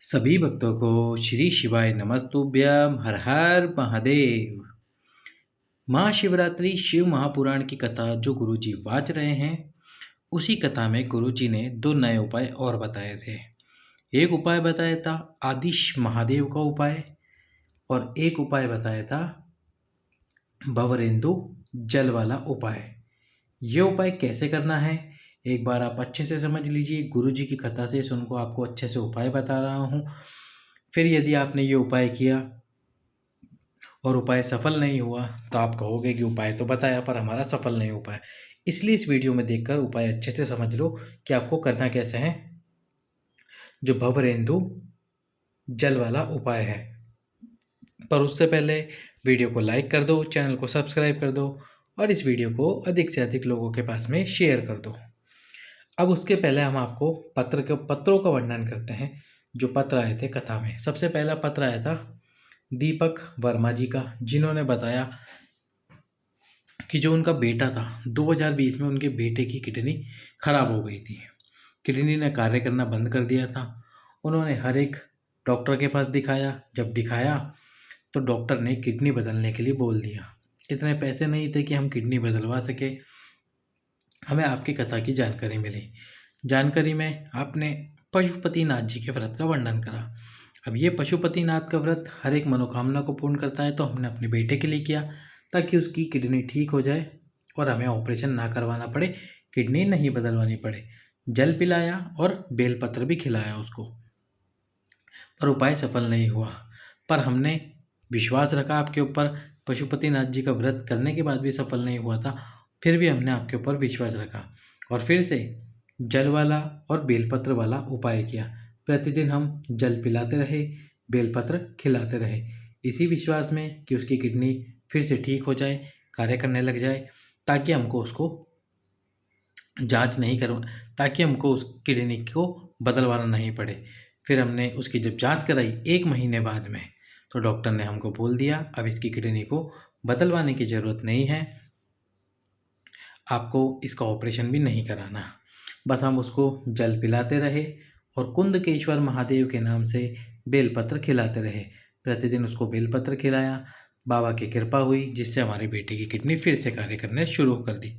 सभी भक्तों को श्री शिवाय नमस्तुभ्यम। हर हर महादेव। महाशिवरात्रि शिव महापुराण की कथा जो गुरुजी वाच रहे हैं, उसी कथा में गुरुजी ने दो नए उपाय और बताए थे। एक उपाय बताया था आदिश महादेव का उपाय, और एक उपाय बताया था भवरेंदु जल वाला उपाय। ये उपाय कैसे करना है एक बार आप अच्छे से समझ लीजिए। गुरुजी की कथा से सुनको आपको अच्छे से उपाय बता रहा हूँ। फिर यदि आपने ये उपाय किया और उपाय सफल नहीं हुआ तो आप कहोगे कि उपाय तो बताया पर हमारा सफल नहीं हो पाया। इसलिए इस वीडियो में देखकर उपाय अच्छे से समझ लो कि आपको करना कैसे है। जो भवरेंदु जल वाला उपाय है, पर उससे पहले वीडियो को लाइक कर दो, चैनल को सब्सक्राइब कर दो और इस वीडियो को अधिक से अधिक लोगों के पास में शेयर कर दो। अब उसके पहले हम आपको पत्रों का वर्णन करते हैं जो पत्र आए थे कथा में। सबसे पहला पत्र आया था दीपक वर्मा जी का, जिन्होंने बताया कि जो उनका बेटा था 2020 में उनके बेटे की किडनी खराब हो गई थी। किडनी ने कार्य करना बंद कर दिया था। उन्होंने हर एक डॉक्टर के पास दिखाया। जब दिखाया तो डॉक्टर ने किडनी बदलने के लिए बोल दिया। इतने पैसे नहीं थे कि हम किडनी बदलवा सके। हमें आपकी कथा की जानकारी मिली। जानकारी में आपने पशुपतिनाथ जी के व्रत का वर्णन करा। अब ये पशुपतिनाथ का व्रत हर एक मनोकामना को पूर्ण करता है, तो हमने अपने बेटे के लिए किया ताकि उसकी किडनी ठीक हो जाए और हमें ऑपरेशन ना करवाना पड़े, किडनी नहीं बदलवानी पड़े। जल पिलाया और बेलपत्र भी खिलाया उसको, पर उपाय सफल नहीं हुआ। पर हमने विश्वास रखा आपके ऊपर। पशुपतिनाथ जी का व्रत करने के बाद भी सफल नहीं हुआ था, फिर भी हमने आपके ऊपर विश्वास रखा और फिर से जल वाला और बेलपत्र वाला उपाय किया। प्रतिदिन हम जल पिलाते रहे, बेलपत्र खिलाते रहे, इसी विश्वास में कि उसकी किडनी फिर से ठीक हो जाए, कार्य करने लग जाए, ताकि हमको उसको जांच नहीं करवा ताकि हमको उस किडनी को बदलवाना नहीं पड़े। फिर हमने उसकी जब जांच कराई 1 महीने बाद में, तो डॉक्टर ने हमको बोल दिया अब इसकी किडनी को बदलवाने की ज़रूरत नहीं है, आपको इसका ऑपरेशन भी नहीं कराना। बस हम उसको जल पिलाते रहे और कुंदकेश्वर महादेव के नाम से बेलपत्र खिलाते रहे। प्रतिदिन उसको बेलपत्र खिलाया। बाबा की कृपा हुई जिससे हमारे बेटे की किडनी फिर से कार्य करने शुरू कर दी।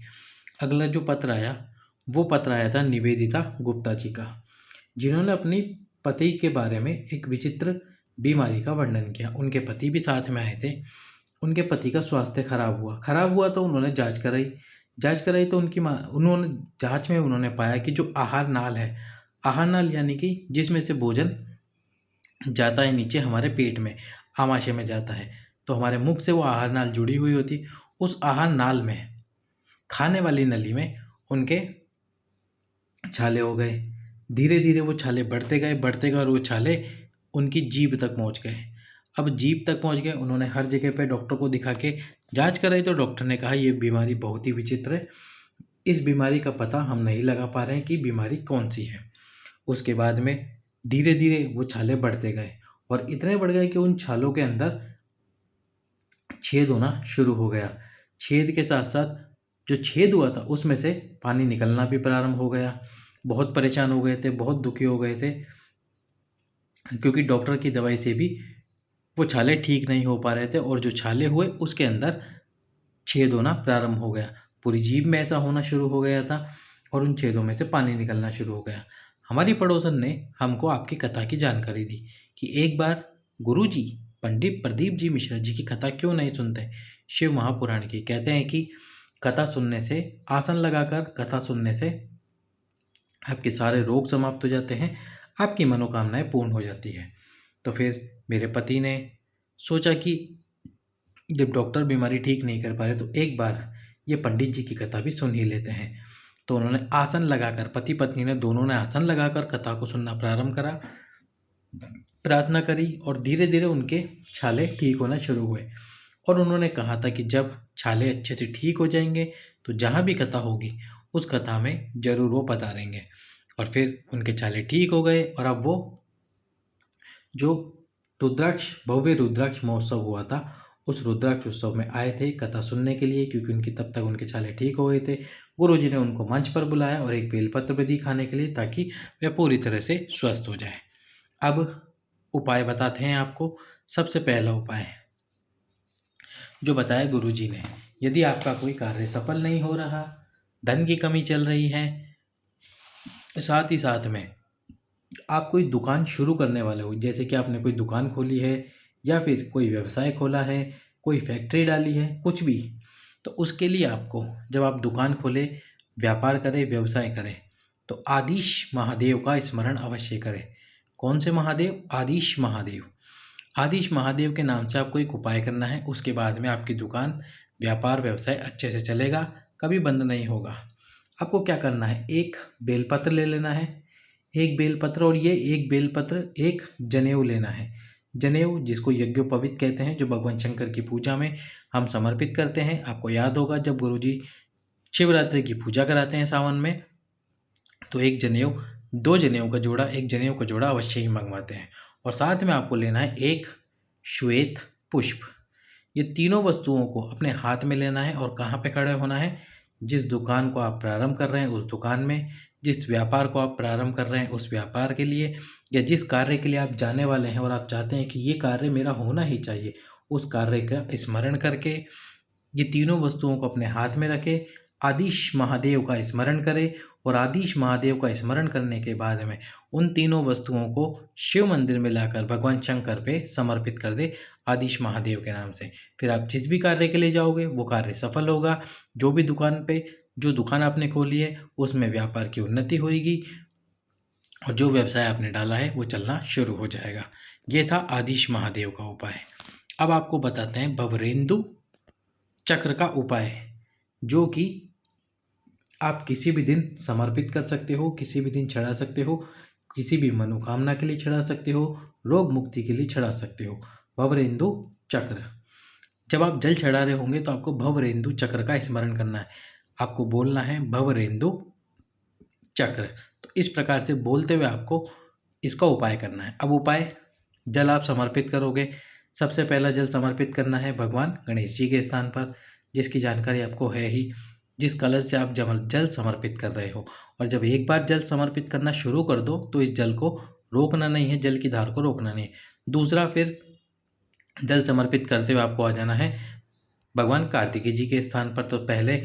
अगला जो पत्र आया वो पत्र आया था निवेदिता गुप्ता जी का, जिन्होंने अपनी पति के बारे में एक विचित्र बीमारी का वर्णन किया। उनके पति भी साथ में आए थे। उनके पति का स्वास्थ्य खराब हुआ तो उन्होंने जांच कराई तो उन्होंने जांच में उन्होंने पाया कि जो आहार नाल है, आहार नाल यानी कि जिसमें से भोजन जाता है नीचे हमारे पेट में, आमाशय में जाता है, तो हमारे मुख से वो आहार नाल जुड़ी हुई होती। उस आहार नाल में, खाने वाली नली में उनके छाले हो गए। धीरे धीरे वो छाले बढ़ते गए और वो छाले उनकी जीभ तक पहुंच गए। अब जीभ तक पहुंच गए, उन्होंने हर जगह पे डॉक्टर को दिखा के जांच कराई तो डॉक्टर ने कहा ये बीमारी बहुत ही विचित्र है, इस बीमारी का पता हम नहीं लगा पा रहे हैं कि बीमारी कौन सी है। उसके बाद में धीरे धीरे वो छाले बढ़ते गए और इतने बढ़ गए कि उन छालों के अंदर छेद होना शुरू हो गया। छेद के साथ साथ जो छेद हुआ था उसमें से पानी निकलना भी प्रारंभ हो गया। बहुत परेशान हो गए थे, बहुत दुखी हो गए थे, क्योंकि डॉक्टर की दवाई से भी वो छाले ठीक नहीं हो पा रहे थे और जो छाले हुए उसके अंदर छेद होना प्रारंभ हो गया। पूरी जीभ में ऐसा होना शुरू हो गया था और उन छेदों में से पानी निकलना शुरू हो गया। हमारी पड़ोसन ने हमको आपकी कथा की जानकारी दी कि एक बार गुरुजी पंडित प्रदीप जी मिश्रा जी की कथा क्यों नहीं सुनते, शिव महापुराण की। कहते हैं कि कथा सुनने से, आसन लगाकर कथा सुनने से आपके सारे रोग समाप्त हो जाते हैं, आपकी मनोकामनाएं पूर्ण हो जाती है। तो फिर मेरे पति ने सोचा कि जब डॉक्टर बीमारी ठीक नहीं कर पा रहे तो एक बार ये पंडित जी की कथा भी सुन ही लेते हैं। तो उन्होंने आसन लगाकर, पति पत्नी ने दोनों ने आसन लगाकर कथा को सुनना प्रारंभ करा, प्रार्थना करी और धीरे धीरे उनके छाले ठीक होना शुरू हुए। और उन्होंने कहा था कि जब छाले अच्छे से ठीक हो जाएंगे तो जहाँ भी कथा होगी उस कथा में ज़रूर वो पधारेंगे। और फिर उनके छाले ठीक हो गए और अब वो जो भव्य रुद्राक्ष महोत्सव हुआ था उस रुद्राक्ष उत्सव में आए थे कथा सुनने के लिए, क्योंकि उनकी तब तक उनके छाले ठीक हो गए थे। गुरुजी ने उनको मंच पर बुलाया और एक बेलपत्र भी दी खाने के लिए ताकि वे पूरी तरह से स्वस्थ हो जाए। अब उपाय बताते हैं आपको। सबसे पहला उपाय जो बताया गुरुजी ने, यदि आपका कोई कार्य सफल नहीं हो रहा, धन की कमी चल रही है, साथ ही साथ में आप कोई दुकान शुरू करने वाले हो, जैसे कि आपने कोई दुकान खोली है या फिर कोई व्यवसाय खोला है, कोई फैक्ट्री डाली है, कुछ भी, तो उसके लिए आपको जब आप दुकान खोलें, व्यापार करें, व्यवसाय करें, तो आदिश महादेव का स्मरण अवश्य करें। कौन से महादेव? आदिश महादेव। आदिश महादेव के नाम से आपको एक उपाय करना है। उसके बाद में आपकी दुकान, व्यापार, व्यवसाय अच्छे से चलेगा, कभी बंद नहीं होगा। आपको क्या करना है, एक बेलपत्र ले लेना है, एक बेलपत्र, और ये एक बेलपत्र एक जनेऊ लेना है। जनेऊ जिसको यज्ञोपवीत कहते हैं, जो भगवान शंकर की पूजा में हम समर्पित करते हैं। आपको याद होगा जब गुरुजी शिवरात्रि की पूजा कराते हैं सावन में, तो एक जनेऊ, दो जनेऊ का जोड़ा, एक जनेऊ का जोड़ा अवश्य ही मंगवाते हैं। और साथ में आपको लेना है एक श्वेत पुष्प। ये तीनों वस्तुओं को अपने हाथ में लेना है और कहाँ पे खड़े होना है? जिस दुकान को आप प्रारंभ कर रहे हैं उस दुकान में, जिस व्यापार को आप प्रारंभ कर रहे हैं उस व्यापार के लिए, या जिस कार्य के लिए आप जाने वाले हैं और आप चाहते हैं कि ये कार्य मेरा होना ही चाहिए, उस कार्य का स्मरण करके ये तीनों वस्तुओं को अपने हाथ में रखें, आदिश महादेव का स्मरण करें, और आदिश महादेव का स्मरण करने के बाद में उन तीनों वस्तुओं को शिव मंदिर में लाकर भगवान शंकर पे समर्पित कर दे आदिश महादेव के नाम से। फिर आप जिस भी कार्य के लिए जाओगे वो कार्य सफल होगा। जो भी दुकान पे, जो दुकान आपने खोली है उसमें व्यापार की उन्नति होगी, और जो व्यवसाय आपने डाला है वो चलना शुरू हो जाएगा। ये था आदिश महादेव का उपाय। अब आपको बताते हैं भवरेंदु चक्र का उपाय, जो कि आप किसी भी दिन समर्पित कर सकते हो, किसी भी दिन चढ़ा सकते हो, किसी भी मनोकामना के लिए चढ़ा सकते हो, रोग मुक्ति के लिए चढ़ा सकते हो। भवरेंदु चक्र, जब आप जल चढ़ा रहे होंगे तो आपको भवरेंदु चक्र का स्मरण करना है। आपको बोलना है भवरेंदु चक्र। तो इस प्रकार से बोलते हुए आपको इसका उपाय करना है। अब उपाय, जल आप समर्पित करोगे, सबसे पहला जल समर्पित करना है भगवान गणेश जी के स्थान पर, जिसकी जानकारी आपको है ही, जिस कलश से आप जल समर्पित कर रहे हो। और जब एक बार जल समर्पित करना शुरू कर दो तो इस जल को रोकना नहीं है, जल की धार को रोकना नहीं है। दूसरा, फिर जल समर्पित करते हुए आपको आ जाना है भगवान कार्तिकेय जी के स्थान पर। तो पहले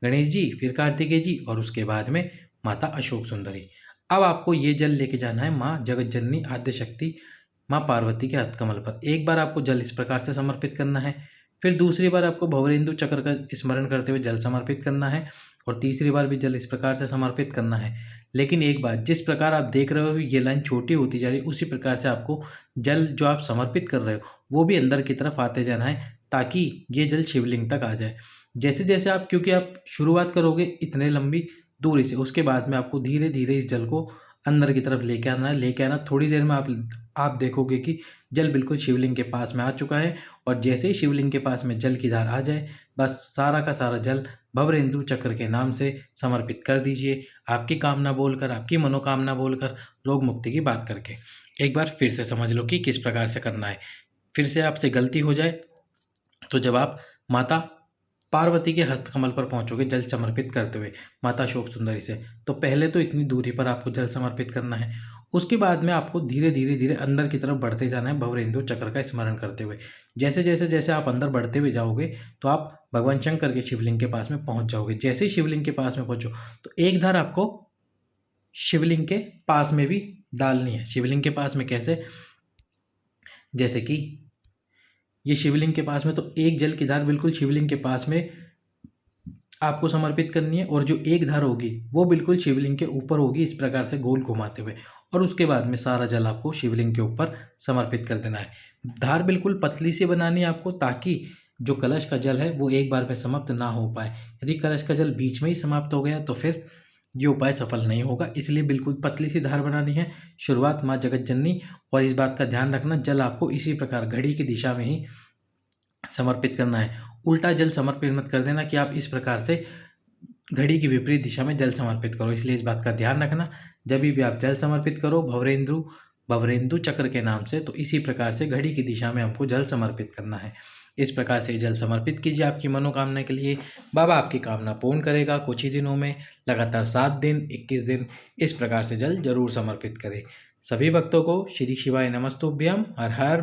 गणेश जी, फिर कार्तिकेय जी, और उसके बाद में माता अशोक सुंदरी। अब आपको ये जल लेके जाना है माँ जगत जननी आद्य शक्ति माँ पार्वती के हस्तकमल पर। एक बार आपको जल इस प्रकार से समर्पित करना है, फिर दूसरी बार आपको भवरेंदु चक्र का स्मरण करते हुए जल समर्पित करना है, और तीसरी बार भी जल इस प्रकार से समर्पित करना है। लेकिन एक बात, जिस प्रकार आप देख रहे हो ये लाइन छोटी होती जा रही है, उसी प्रकार से आपको जल जो आप समर्पित कर रहे हो वो भी अंदर की तरफ आते जाना है, ताकि ये जल शिवलिंग तक आ जाए। जैसे जैसे आप, क्योंकि आप शुरुआत करोगे इतने लंबी दूरी से, उसके बाद में आपको धीरे धीरे इस जल को अंदर की तरफ लेके आना है। लेके आना, थोड़ी देर में आप देखोगे कि जल बिल्कुल शिवलिंग के पास में आ चुका है, और जैसे ही शिवलिंग के पास में जल की धार आ जाए, बस सारा का सारा जल भवरेंदु चक्र के नाम से समर्पित कर दीजिए, आपकी कामना बोलकर, आपकी मनोकामना बोलकर, रोग मुक्ति की बात करके। एक बार फिर से समझ लो कि किस प्रकार से करना है। फिर से आपसे गलती हो जाए तो जब आप माता पार्वती के हस्तकमल पर पहुंचोगे जल समर्पित करते हुए माता अशोक सुंदरी से, तो पहले तो इतनी दूरी पर आपको जल समर्पित करना है। उसके बाद में आपको धीरे धीरे धीरे अंदर की तरफ बढ़ते जाना है भवरेंदु चक्र का स्मरण करते हुए। जैसे जैसे जैसे आप अंदर बढ़ते हुए जाओगे तो आप भगवान शंकर के शिवलिंग के पास में पहुंच जाओगे। जैसे ही शिवलिंग के पास में पहुंचो तो एक धार आपको शिवलिंग के पास में भी डालनी है। शिवलिंग के पास में कैसे? जैसे कि ये शिवलिंग के पास में, तो एक जल की धार बिल्कुल शिवलिंग के पास में आपको समर्पित करनी है, और जो एक धार होगी वो बिल्कुल शिवलिंग के ऊपर होगी, इस प्रकार से गोल घुमाते हुए, और उसके बाद में सारा जल आपको शिवलिंग के ऊपर समर्पित कर देना है। धार बिल्कुल पतली सी बनानी है आपको, ताकि जो कलश का जल है वो एक बार में समाप्त ना हो पाए। यदि कलश का जल बीच में ही समाप्त हो गया तो फिर ये उपाय सफल नहीं होगा, इसलिए बिल्कुल पतली सी धार बनानी है। शुरुआत माँ जगत जननी, और इस बात का ध्यान रखना जल आपको इसी प्रकार घड़ी की दिशा में ही समर्पित करना है। उल्टा जल समर्पित मत कर देना कि आप इस प्रकार से घड़ी की विपरीत दिशा में जल समर्पित करो, इसलिए इस बात का ध्यान रखना। जब भी आप जल समर्पित करो भवरेंदु चक्र के नाम से, तो इसी प्रकार से घड़ी की दिशा में हमको जल समर्पित करना है। इस प्रकार से जल समर्पित कीजिए आपकी मनोकामना के लिए, बाबा आपकी कामना पूर्ण करेगा। कुछ ही दिनों में, लगातार 7 दिन, 21 दिन इस प्रकार से जल जरूर समर्पित करें। सभी भक्तों को श्री शिवाय नमस्तुभ्यम। हर हर